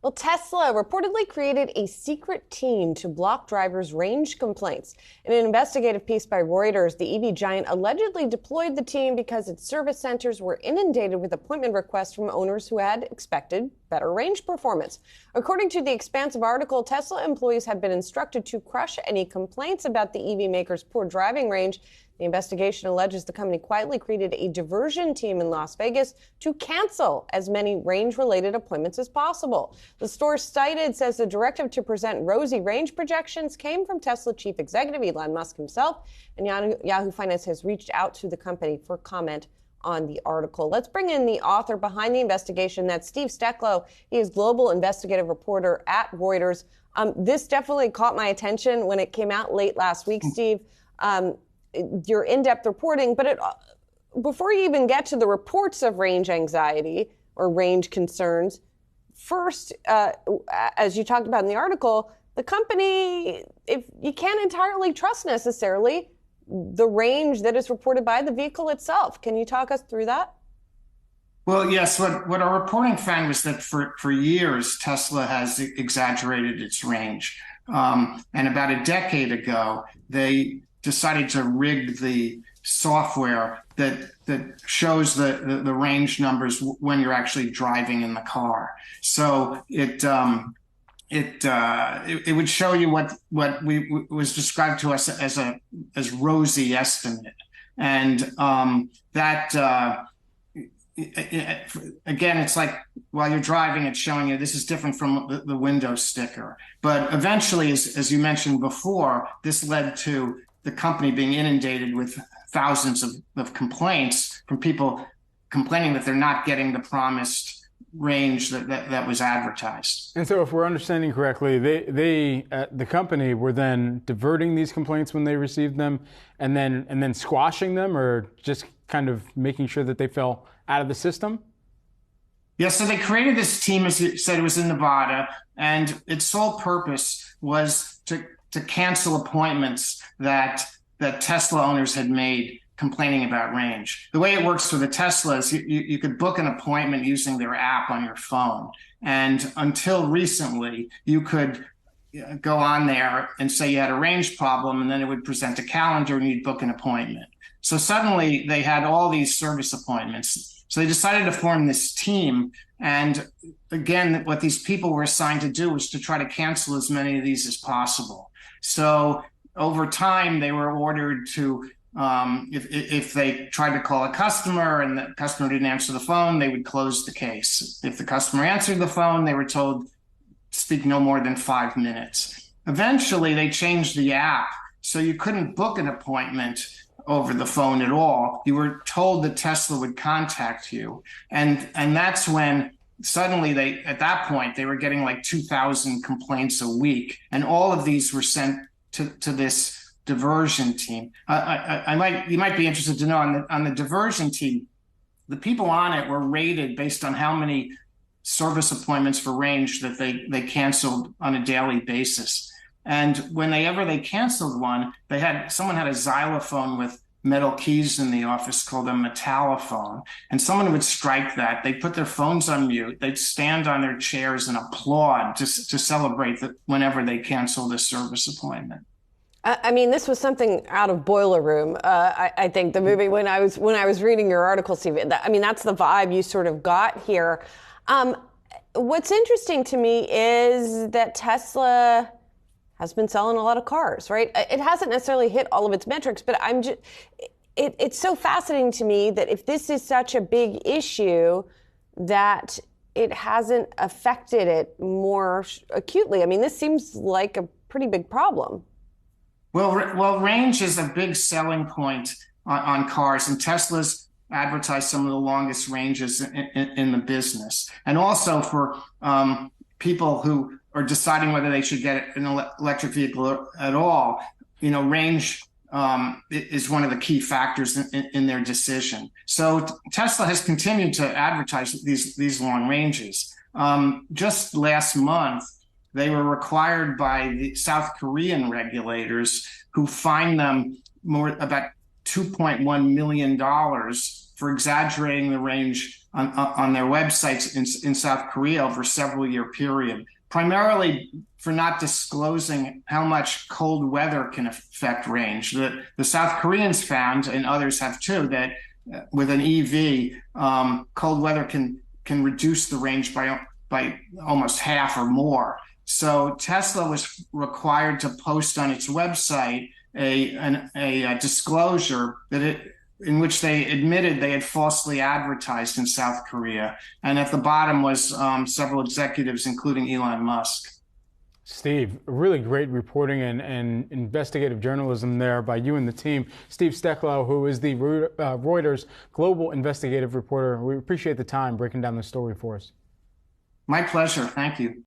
Well, Tesla reportedly created a secret team to block drivers' range complaints. In an investigative piece by Reuters, the EV giant allegedly deployed the team because its service centers were inundated with appointment requests from owners who had expected better range performance. According to the expansive article, Tesla employees had been instructed to crush any complaints about the EV maker's poor driving range. The investigation alleges the company quietly created a diversion team in Las Vegas to cancel as many range-related appointments as possible. The source cited says the directive to present rosy range projections came from Tesla chief executive Elon Musk himself, and Yahoo Finance has reached out to the company for comment on the article. Let's bring in the author behind the investigation. That's Steve Stecklow. He is global investigative reporter at Reuters. This definitely caught my attention when it came out late last week, Steve. Your in-depth reporting, but before you even get to the reports of range anxiety or range concerns, first, as you talked about in the article, the company, if you can't entirely trust necessarily the range that is reported by the vehicle itself. Can you talk us through that? Well, yes. What our reporting found was that for years, Tesla has exaggerated its range. And about a decade ago, they decided to rig the software that shows the range numbers when you're actually driving in the car. So it would show you what was described to us as rosy estimate, and again, it's like while you're driving, it's showing you this is different from the window sticker. But eventually, as you mentioned before, this led to the company being inundated with thousands of complaints from people complaining that they're not getting the promised range that was advertised. And so if we're understanding correctly, the company were then diverting these complaints when they received them and then squashing them, or just kind of making sure that they fell out of the system? Yeah, so they created this team, as you said, it was in Nevada, and its sole purpose was to cancel appointments that Tesla owners had made complaining about range. The way it works for the Tesla is you could book an appointment using their app on your phone. And until recently, you could go on there and say you had a range problem, and then it would present a calendar and you'd book an appointment. So suddenly they had all these service appointments. So they decided to form this team. And again, what these people were assigned to do was to try to cancel as many of these as possible. So over time, they were ordered to, if they tried to call a customer and the customer didn't answer the phone, they would close the case. If the customer answered the phone, they were told speak no more than 5 minutes. Eventually, they changed the app, so you couldn't book an appointment over the phone at all. You were told that Tesla would contact you. And that's when suddenly at that point, they were getting like 2,000 complaints a week. And all of these were sent to this diversion team. You might be interested to know on the diversion team, the people on it were rated based on how many service appointments for range that they canceled on a daily basis. And whenever they canceled one, someone had a xylophone with metal keys in the office called a metallophone. And someone would strike that. They'd put their phones on mute. They'd stand on their chairs and applaud to celebrate that whenever they canceled a service appointment. I mean, this was something out of Boiler Room. I think the movie when I was reading your article, Steve. I mean, that's the vibe you sort of got here. What's interesting to me is that Tesla has been selling a lot of cars, right? It hasn't necessarily hit all of its metrics, but it's so fascinating to me that if this is such a big issue, that it hasn't affected it more acutely. I mean, this seems like a pretty big problem. Well, range is a big selling point on cars, and Tesla's advertised some of the longest ranges in the business. And also for people who are deciding whether they should get an electric vehicle at all, range is one of the key factors in their decision. So Tesla has continued to advertise these long ranges. Just last month, they were required by the South Korean regulators, who fined them about $2.1 million for exaggerating the range on their websites in South Korea over a several-year period, primarily for not disclosing how much cold weather can affect range. The South Koreans found, and others have too, that with an EV, cold weather can reduce the range by almost half or more. So Tesla was required to post on its website a disclosure in which they admitted they had falsely advertised in South Korea. And at the bottom was several executives, including Elon Musk. Steve, really great reporting and investigative journalism there by you and the team. Steve Stecklow, who is the Reuters global investigative reporter. We appreciate the time breaking down the story for us. My pleasure. Thank you.